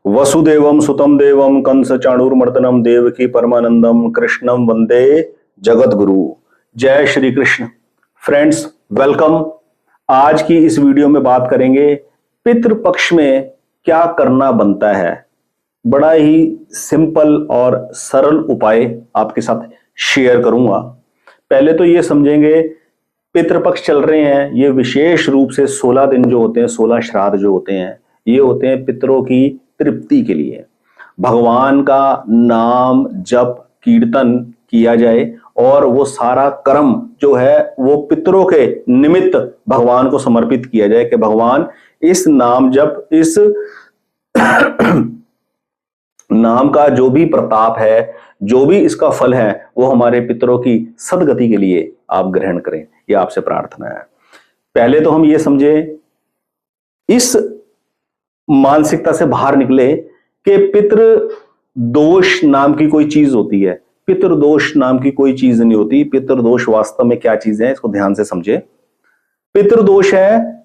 वसुदेवम सुतम देवम कंस चाणूरमर्दनम देवकी परमानंदम कृष्णम वंदे जगत गुरु। जय Shri Krishna. Friends, welcome. आज की इस वीडियो में बात करेंगे पितृपक्ष में क्या करना बनता है। बड़ा ही सिंपल और सरल उपाय आपके साथ शेयर करूंगा। पहले तो ये समझेंगे, पितृपक्ष चल रहे हैं, ये विशेष रूप से 16 दिन जो होते हैं, 16 श्राद्ध जो होते हैं, ये होते हैं पितरों की तृप्ति के लिए। भगवान का नाम जप कीर्तन किया जाए और वो सारा कर्म जो है वो पितरों के निमित्त भगवान को समर्पित किया जाए कि भगवान इस नाम जप, इस नाम का जो भी प्रताप है, जो भी इसका फल है, वो हमारे पितरों की सदगति के लिए आप ग्रहण करें, ये आपसे प्रार्थना है। पहले तो हम ये समझे, इस मानसिकता से बाहर निकले कि पितृ दोष नाम की कोई चीज होती है। पितृदोष नाम की कोई चीज नहीं होती। पितृदोष वास्तव में क्या चीज है, इसको ध्यान से समझे। पितृदोष है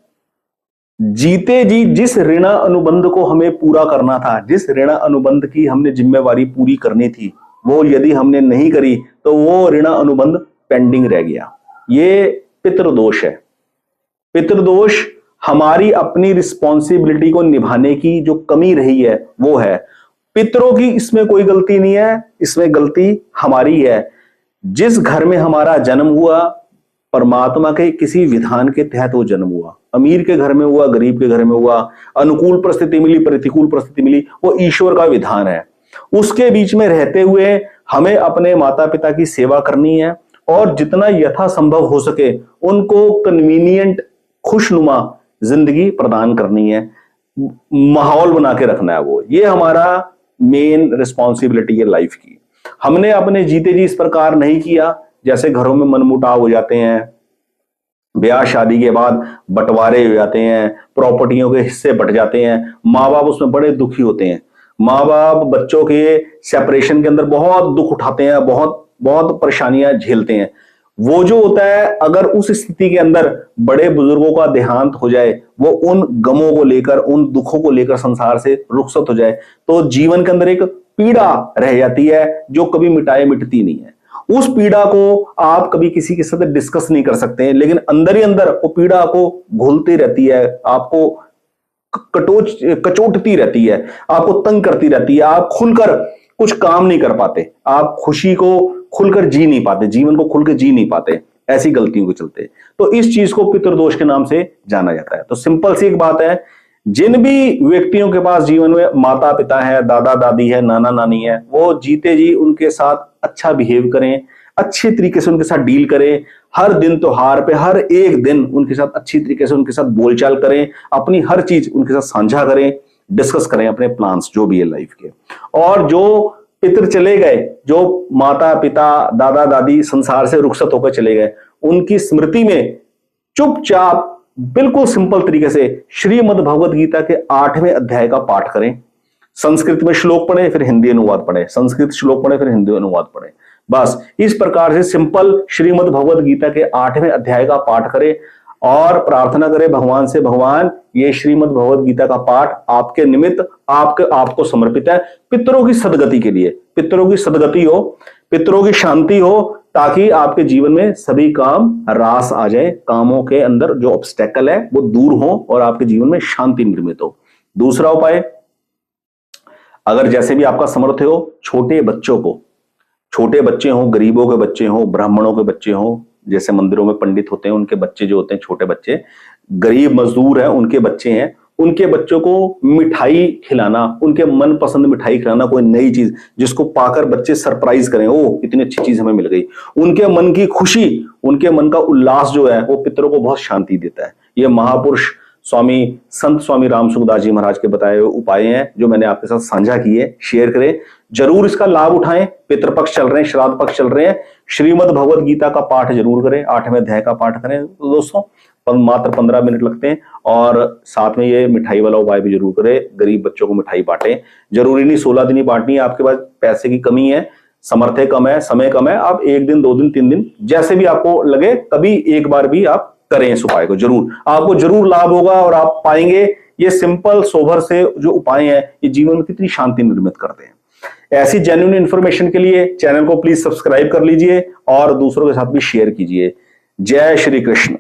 जीते जी जिस ऋण अनुबंध को हमें पूरा करना था, जिस ऋण अनुबंध की हमने जिम्मेवारी पूरी करनी थी, वो यदि हमने नहीं करी तो वो ऋण अनुबंध पेंडिंग रह गया। ये पितृदोष है। पितृदोष हमारी अपनी रिस्पॉन्सिबिलिटी को निभाने की जो कमी रही है वो है। पितरों की इसमें कोई गलती नहीं है, इसमें गलती हमारी है। जिस घर में हमारा जन्म हुआ, परमात्मा के किसी विधान के तहत वो जन्म हुआ। अमीर के घर में हुआ, गरीब के घर में हुआ, अनुकूल परिस्थिति मिली, प्रतिकूल परिस्थिति मिली, वो ईश्वर का विधान है। उसके बीच में रहते हुए हमें अपने माता पिता की सेवा करनी है और जितना यथासंभव हो सके उनको कन्वीनियंट, खुशनुमा जिंदगी प्रदान करनी है, माहौल बना के रखना है। वो ये हमारा मेन रिस्पॉन्सिबिलिटी है लाइफ की। हमने अपने जीते जी इस प्रकार नहीं किया। जैसे घरों में मनमुटाव हो जाते हैं, ब्याह शादी के बाद बंटवारे हो जाते हैं, प्रॉपर्टियों के हिस्से बंट जाते हैं, माँ बाप उसमें बड़े दुखी होते हैं। माँ बाप बच्चों के सेपरेशन के अंदर बहुत दुख उठाते हैं, बहुत बहुत परेशानियां झेलते हैं। वो जो होता है, अगर उस स्थिति के अंदर बड़े बुजुर्गों का देहांत हो जाए, वो उन गमों को लेकर, उन दुखों को लेकर संसार से रुखसत हो जाए, तो जीवन के अंदर एक पीड़ा रह जाती है जो कभी मिटती नहीं है। उस पीड़ा को आप कभी किसी के साथ डिस्कस नहीं कर सकते, लेकिन अंदर ही अंदर वो पीड़ा को घुलती रहती है, आपको कचोटती रहती है, आपको तंग करती रहती है। आप खुलकर कुछ काम नहीं कर पाते, आप खुशी को खुलकर जी नहीं पाते, जीवन को खुलकर जी नहीं पाते, ऐसी गलतियों के चलते। तो इस चीज को पितृदोष के नाम से जाना जाता है। तो सिंपल सी एक बात है, जिन भी व्यक्तियों के पास जीवन में माता पिता है, दादा दादी है, नाना नानी है, वो जीते जी उनके साथ अच्छा बिहेव करें, अच्छे तरीके से उनके साथ डील करें। हर दिन त्योहार पे, हर एक दिन उनके साथ अच्छी तरीके से उनके साथ बोलचाल करें, अपनी हर चीज उनके साथ साझा करें, डिस्कस करें अपने प्लान्स जो भी है लाइफ के। और जो पितर चले गए, जो माता पिता दादा दादी संसार से रुखसत होकर चले गए, उनकी स्मृति में चुपचाप बिल्कुल सिंपल तरीके से श्रीमद् भगवद गीता के 8वें अध्याय का पाठ करें। संस्कृत में श्लोक पढ़े, फिर हिंदी अनुवाद पढ़े, संस्कृत श्लोक पढ़े, फिर हिंदी अनुवाद पढ़े। बस इस प्रकार से सिंपल श्रीमद् भगवद गीता के 8वें अध्याय का पाठ करें और प्रार्थना करें भगवान से, भगवान ये श्रीमद् भगवद गीता का पाठ आपके निमित्त, आपको समर्पित है, पितरों की सदगति के लिए। पितरों की सदगति हो, पितरों की शांति हो, ताकि आपके जीवन में सभी काम रास आ जाए, कामों के अंदर जो ऑब्स्टेकल है वो दूर हो और आपके जीवन में शांति निर्मित हो। दूसरा उपाय, अगर जैसे भी आपका समर्थ हो, छोटे बच्चों को, छोटे बच्चे हों, गरीबों के बच्चे हों, ब्राह्मणों के बच्चे हों, जैसे मंदिरों में पंडित होते हैं उनके बच्चे जो होते हैं, छोटे बच्चे, गरीब मजदूर हैं उनके बच्चे हैं, उनके बच्चों को मिठाई खिलाना, उनके मनपसंद मिठाई खिलाना, कोई नई चीज जिसको पाकर बच्चे सरप्राइज करें, ओ इतनी अच्छी चीज हमें मिल गई। उनके मन की खुशी, उनके मन का उल्लास जो है वो पितरों को बहुत शांति देता है। ये महापुरुष संत स्वामी राम सुखदास जी महाराज के बताए हुए उपाय हैं जो मैंने आपके साथ साझा किए, शेयर करें, जरूर इसका लाभ उठाएं। पितृपक्ष चल रहे हैं, श्राद्ध पक्ष चल रहे हैं, श्रीमद् भगवद गीता का पाठ जरूर करें, 8वें अध्याय का पाठ करें। तो दोस्तों मात्र 15 मिनट लगते हैं और साथ में ये मिठाई वाला उपाय भी जरूर करें, गरीब बच्चों को मिठाई बांटें। जरूरी नहीं 16 दिन ही बांटनी है, आपके पास पैसे की कमी है, समर्थ्य कम है, समय कम है, आप 1 दिन 2 दिन 3 दिन जैसे भी आपको लगे, कभी एक बार भी आप करें इस उपाय को, जरूर आपको जरूर लाभ होगा और आप पाएंगे ये सिंपल सोबर से जो उपाय हैं ये जीवन में कितनी शांति निर्मित करते हैं। ऐसी जेन्युइन इंफॉर्मेशन के लिए चैनल को प्लीज सब्सक्राइब कर लीजिए और दूसरों के साथ भी शेयर कीजिए। जय श्री कृष्ण।